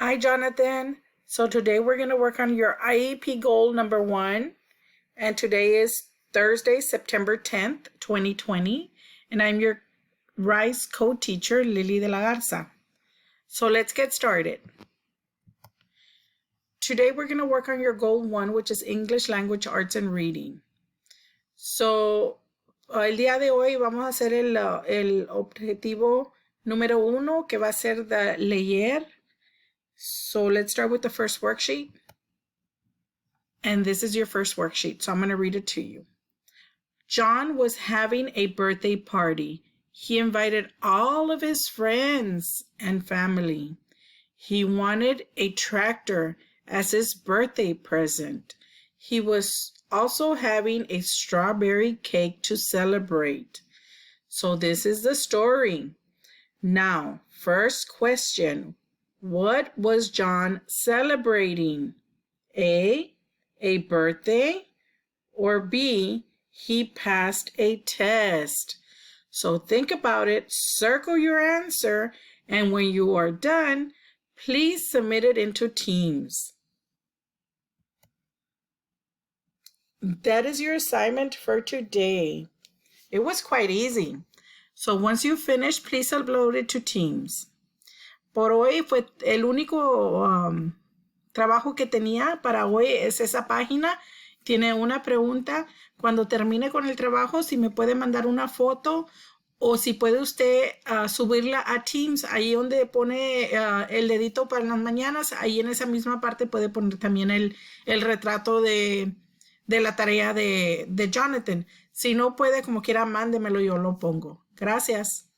Hi, Jonathan. So today we're going to work on your IEP goal number 1. And today is Thursday, September 10th, 2020. And I'm your RISE co-teacher, Lily de la Garza. So let's get started. Today we're going to work on your goal 1, which is English, Language, Arts, and Reading. So el día de hoy vamos a hacer el objetivo número 1, que va a ser de leer. So let's start with the first worksheet. And this is your first worksheet, so I'm going to read it to you. John was having a birthday party. He invited all of his friends and family. He wanted a tractor as his birthday present. He was also having a strawberry cake to celebrate. So this is the story. Now, first question. What was John celebrating? A birthday, or B, he passed a test. So think about it, circle your answer, and when you are done, please submit it into Teams. That is your assignment for today. It was quite easy. So once you finish, please upload it to Teams. Por hoy fue el único trabajo que tenía para hoy es esa página. Tiene una pregunta. Cuando termine con el trabajo, si me puede mandar una foto o si puede usted subirla a Teams, ahí donde pone el dedito para las mañanas, ahí en esa misma parte puede poner también el retrato de la tarea de Jonathan. Si no puede, como quiera, mándemelo, yo lo pongo. Gracias.